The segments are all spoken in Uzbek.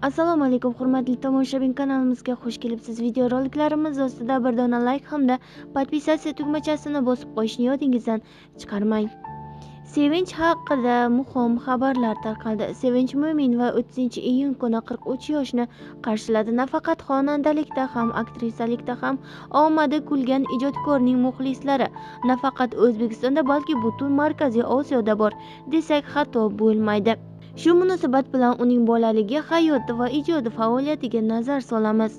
Assalomu alaykum hurmatli tomoshabin, kanalimizga xush kelibsiz. Videoroliklarimiz ostida bir dona like hamda podpisatsiya tugmachasini bosib qo'yishni yodingizdan chiqarmang. Sevinch haqida muhim xabarlar tarqaldi. Sevinch Mo'minova 30-iyun kuni 43 yoshni qarshiladi. Nafaqat xonandalikda ham, aktrisalikda ham omadi kulgan ijodkorning muxlislari nafaqat O'zbekistonda, balki butun Markaziy Osiyoda bor desak xato bo'lmaydi. Shu munosabat bilan uning bolaligi, hayoti va ijodiy faoliyatiga nazar solamiz.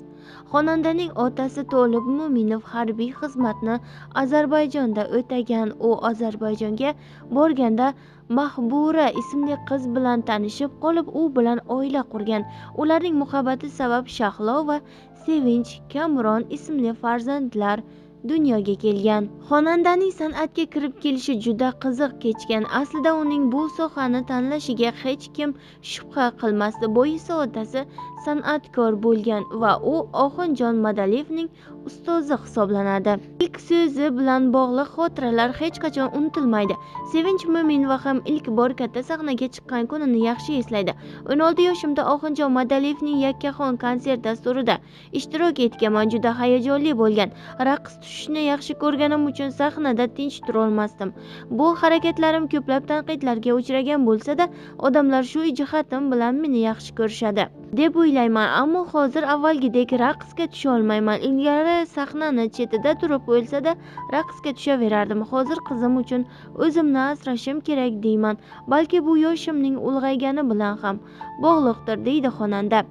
Xonandaning otasi Tolib Mo'minov harbiy xizmatni Ozarbayjonda o'tagan. U Ozarbayjonga borganda Mahbura ismli qiz bilan tanishib qolib, u bilan oila qurgan. Ularning muhabbati sabab Shahlo va Sevinch Kamron ismli farzandlar dunyoga kelgan. Xonandaning san'atga kirib kelishi juda qiziq kechgan. Aslida uning bu sohani tanlashiga hech kim shubha qilmasdi. Boisi otasi san'atkor bo'lgan va u Oxunjon Madaliyevning ustozi hisoblanadi. Ilk so'zi bilan bog'liq xotiralar hech qachon unutilmaydi. Sevinch Mo'minova ham ilk bor katta sahnaga chiqqan kunini yaxshi eslaydi. 16 yoshimda Oxunjon Madaliyevning Yakkaxon konsert dasturida ishtirok etganman. Juda hayajonli bo'lgan. Raqs tushishni yaxshi ko'rganim uchun sahnada tinch turolmasdim. Bu harakatlarim ko'plab tanqidlarga uchragan bo'lsa-da, odamlar shu jihatim bilan meni yaxshi ko'rishadi deb o'ylayman. Ammo hozir avvalgidek raqsga tusha olmayman. Ilgari sahnani chetida turib bo'lsa-da raqsga tushaverardim. Hozir qizim uchun o'zimni asrashim kerak deyman. Balki bu yoshimning ulg'aygani bilan ham bog'liqdir, deydi xonanda.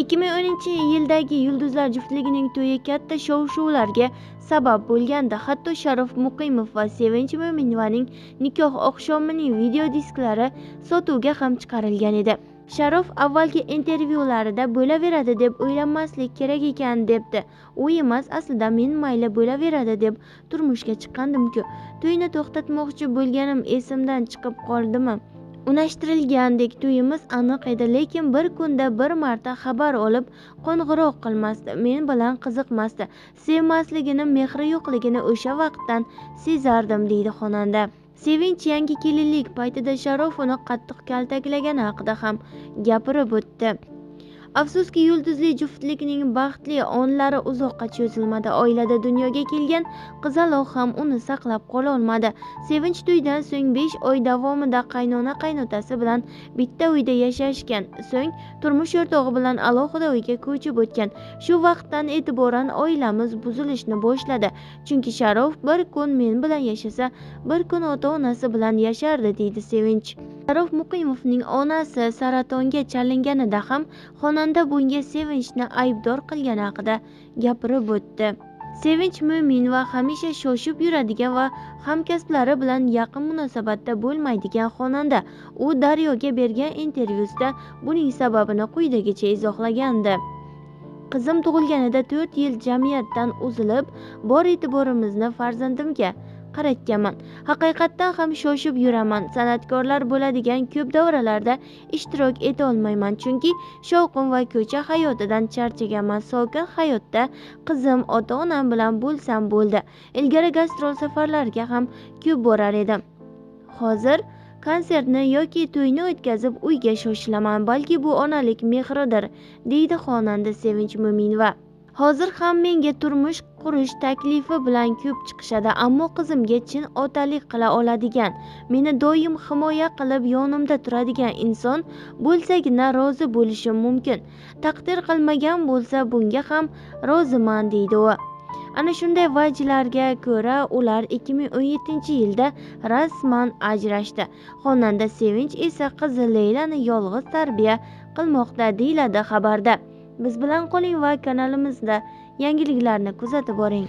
2010-yildagi yulduzlar juftligining to'yi katta shov-shuvlarga sabab bo'lgandi. Hatto Sharof Muqimov va Sevinch Mo'minovaning nikoh oqshomining video disklari sotuvga ham chiqarilgan edi. Sharof avvalgi intervyularida bo'laveradi deb o'ylamaslik kerak ekan debdi. U emas, aslida men mayli bo'laveradi deb turmushga chiqqandim-ku. To'yni to'xtatmoqchi bo'lganim esimdan chiqib qoldimi? Unashtirilgandek to'yimiz aniq edi, lekin bir kunda bir marta xabar olib qo'ng'iroq qilmasdi, men bilan qiziqmasdi. Sevmasligini, mehri yo'qligini o'sha vaqtdan sezardim, deydi xonanda. Sevinch yangi kelinlik paytida Sharof uni qattiq kaltaklagani haqida ham gapirib o'tdi. Afsuski, yulduzli juftlikning baxtli onlari uzoqqa cho'zilmadi. Oilada dunyoga kelgan qizaloq ham uni saqlab qola olmadi. Sevinch to'ydan so'ng 5 oy davomida qaynona-qaynotasi bilan bitta uyda yashashgan. So'ng turmush o'rtog'i bilan alohida uyga ko'chib o'tgan. Shu vaqtdan e'tiboran oilamiz buzilishni boshladi. Chunki Sharof bir kun men bilan yashasa, bir kun ota-onasi bilan yashardi, deydi Sevinch. Sharof Muqimovning onasi saratonga chalinganida ham xonanda bunga Sevinchni aybdor qilgani haqida gapirib o'tdi. Sevinch Mo'minova hamisha shoshib yuradigan va hamkasblari bilan yaqin munosabatda bo'lmaydigan xonanda. U Daryoga bergan intervyusida buning sababini quyidagicha izohlagandi. Qizim tug'ilganida 4 yil jamiyatdan uzilib, bor e'tiborimizni farzandimga qaratganman. Haqiqatdan ham shoshib yuraman. San'atkorlar bo'ladigan ko'p davralarda ishtirok eta olmayman, chunki shovqin va ko'cha hayotidan charchaganman. Sokin hayotda qizim, ota-onam bilan bo'lsam bo'ldi. Ilgari gastrol safarlarga ham ko'p borar edim. Hozir konsertni yoki to'yni o'tkazib uyga shoshilaman. Balki bu onalik mehridir, deydi xonanda Sevinch Mo'minova. Hozir ham menga turmush qurish taklifi bilan ko'p chiqishadi, ammo qizimga chin otalik qila oladigan, meni doim himoya qilib yonimda turadigan inson bo'lsagina rozi bo'lishim mumkin. Taqdir qilmagan bo'lsa bunga ham roziman, deydi u. Ana shunday vajlarga ko'ra ular 2017-yilda rasman ajrashdi. Xonanda Sevinch esa qizi Leylani yolg'iz tarbiya qilmoqda, deyiladi xabarda. Biz bilan qoling va kanalimizda yangiliklarni kuzatib boring.